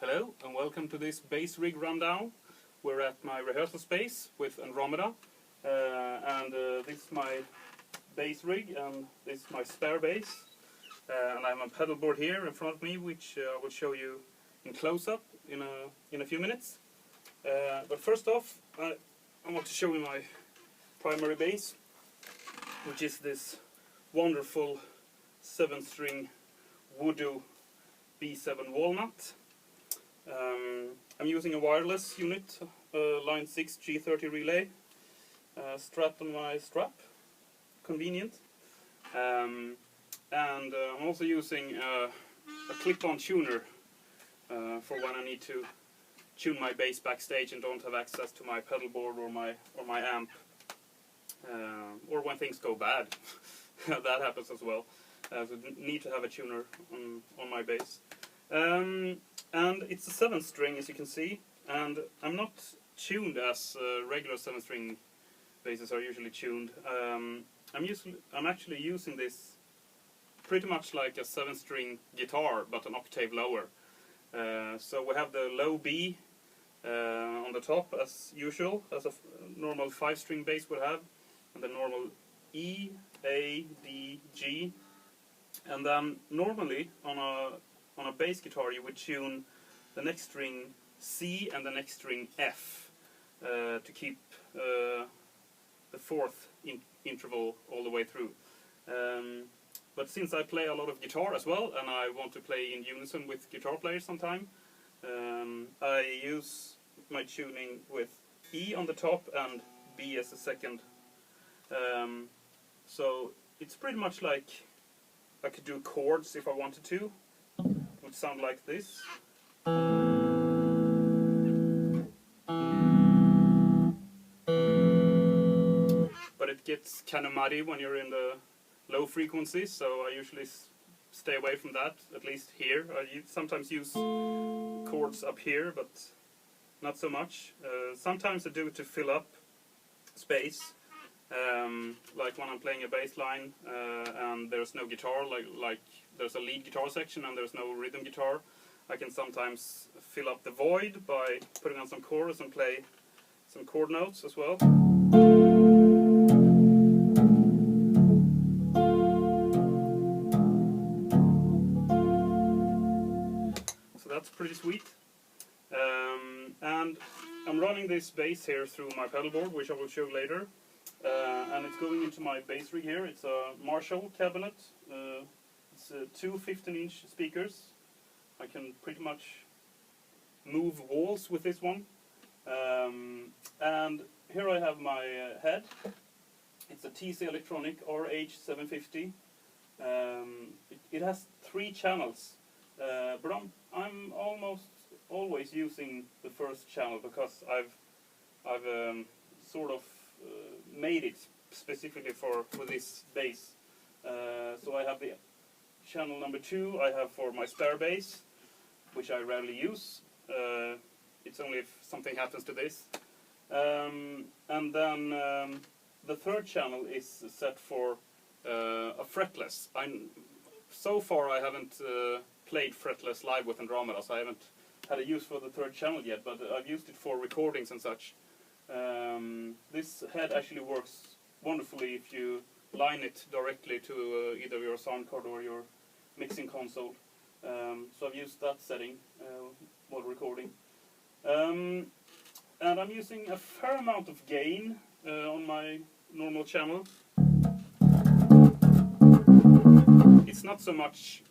Hello and welcome to this bass rig rundown. We're at my rehearsal space with Andromeda this is my bass rig and this is my spare bass and I have a pedal board here in front of me which I will show you in close-up in a few minutes. But first off I want to show you my primary bass, which is this wonderful 7-string Woodo B7 Walnut. I'm using a wireless unit, line 6 G30 Relay, strapped on my strap, convenient. And I'm also using a clip-on tuner for when I need to tune my bass backstage and don't have access to my pedal board or my amp, or when things go bad. That happens as well. So need to have a tuner on my bass. And it's a 7-string, as you can see, and I'm not tuned as regular 7-string basses are usually tuned. I'm actually using this pretty much like a 7-string guitar, but an octave lower. So we have the low B on the top, as usual, as a normal 5-string bass would have, and the normal E, A, D, G, and then normally on a bass guitar you would tune the next string C and the next string F to keep the fourth interval all the way through. But since I play a lot of guitar as well and I want to play in unison with guitar players sometime, I use my tuning with E on the top and B as the second. So it's pretty much like I could do chords if I wanted to. It would sound like this. But it gets kind of muddy when you're in the low frequencies, so I usually stay away from that, at least here. I sometimes use chords up here, but not so much. Sometimes I do it to fill up space. Like when I'm playing a bass line and there's no guitar, like there's a lead guitar section and there's no rhythm guitar, I can sometimes fill up the void by putting on some chorus and play some chord notes as well. So that's pretty sweet. And I'm running this bass here through my pedal board, which I will show later. And it's going into my bass rig here. It's a Marshall cabinet. It's two 15-inch speakers. I can pretty much move walls with this one. And here I have my head. It's a TC Electronic RH750. It has 3 channels, but I'm almost always using the first channel because I've sort of made it specifically for this bass. So I have the channel number 2 I have for my spare bass, which I rarely use. It's only if something happens to this. And then the third channel is set for a fretless. So far I haven't played fretless live with Andromeda, so I haven't had a use for the third channel yet, but I've used it for recordings and such. This head actually works wonderfully if you line it directly to either your sound card or your mixing console. So I've used that setting while recording. And I'm using a fair amount of gain on my normal channel. It's not so much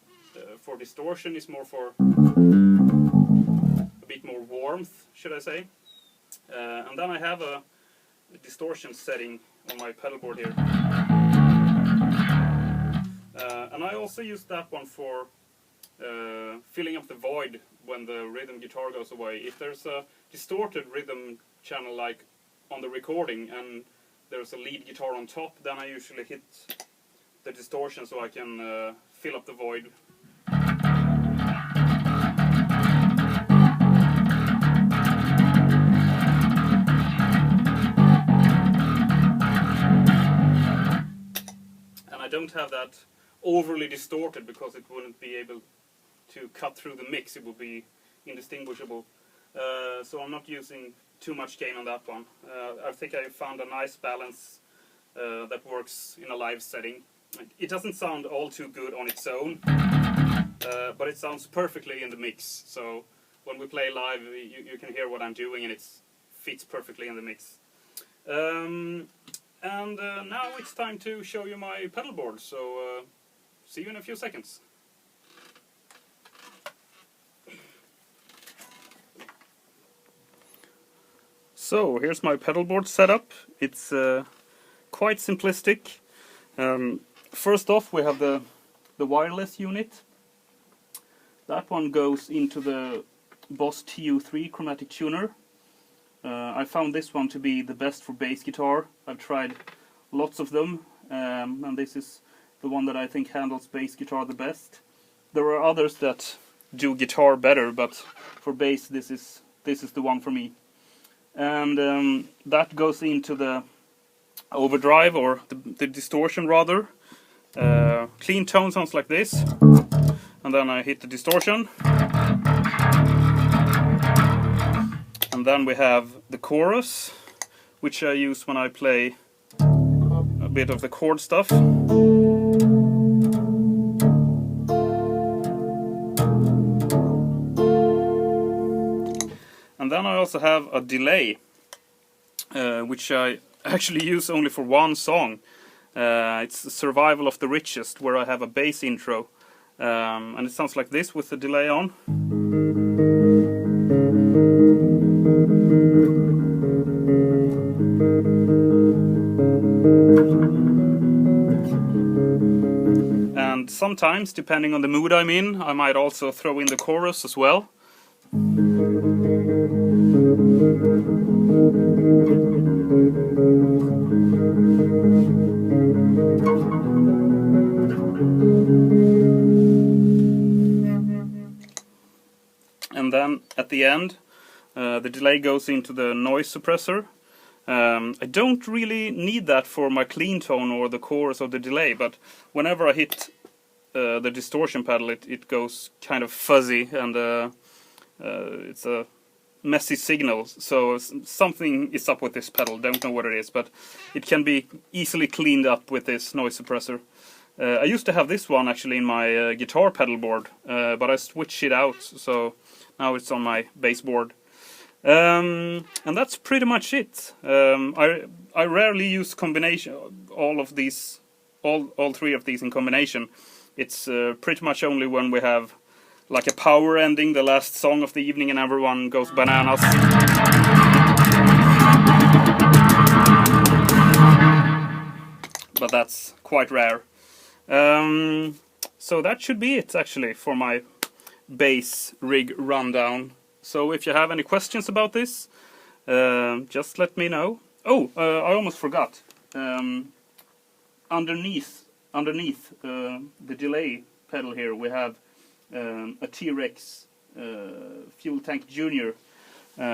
for distortion, it's more for a bit more warmth, should I say. And then I have a distortion setting on my pedal board here. And I also use that one for filling up the void when the rhythm guitar goes away. If there's a distorted rhythm channel like on the recording and there's a lead guitar on top, then I usually hit the distortion so I can fill up the void. I don't have that overly distorted because it wouldn't be able to cut through the mix. It would be indistinguishable. So I'm not using too much gain on that one. I think I found a nice balance that works in a live setting. It doesn't sound all too good on its own, but it sounds perfectly in the mix. So when we play live, you can hear what I'm doing, and it fits perfectly in the mix. Now it's time to show you my pedal board. So see you in a few seconds. So here's my pedal board setup. It's quite simplistic. First off, we have the wireless unit. That one goes into the Boss TU3 Chromatic tuner. I found this one to be the best for bass guitar. I've tried lots of them, and this is the one that I think handles bass guitar the best. There are others that do guitar better, but for bass this is the one for me. And that goes into the overdrive, or the distortion rather. Clean tone sounds like this, and then I hit the distortion, and then we have the chorus, which I use when I play a bit of the chord stuff. And then I also have a delay, which I actually use only for one song. It's Survival of the Richest, where I have a bass intro. And it sounds like this with the delay on. And sometimes, depending on the mood I'm in, I might also throw in the chorus as well. And then at the end, the delay goes into the noise suppressor. I don't really need that for my clean tone or the chorus of the delay, but whenever I hit the distortion pedal, it goes kind of fuzzy, and it's a messy signal. So something is up with this pedal. Don't know what it is, but it can be easily cleaned up with this noise suppressor. I used to have this one actually in my guitar pedal board, but I switched it out, so now it's on my bass board. And that's pretty much it. I rarely use combination, all three of these in combination. It's pretty much only when we have like a power ending, the last song of the evening, and everyone goes bananas. But that's quite rare. So that should be it actually for my bass rig rundown. So if you have any questions about this, just let me know. Oh, I almost forgot. Underneath the delay pedal here, we have a T-Rex FuelTank Junior,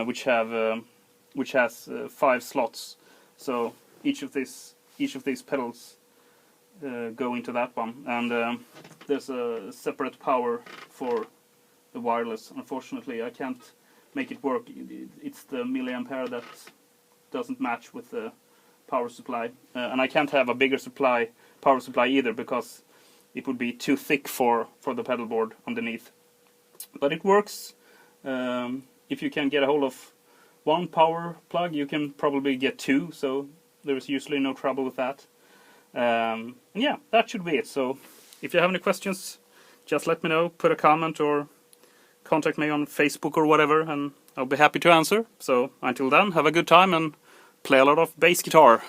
which has 5 slots. So each of these pedals go into that one, and there's a separate power for the wireless. Unfortunately, I can't make it work. It's the milliampere that doesn't match with the power supply, and I can't have a bigger power supply either, because it would be too thick for the pedal board underneath. But it works. If you can get a hold of one power plug, you can probably get 2, so there's usually no trouble with that. And yeah, that should be it. So if you have any questions, just let me know, put a comment or contact me on Facebook or whatever, and I'll be happy to answer. So until then, have a good time and play a lot of bass guitar.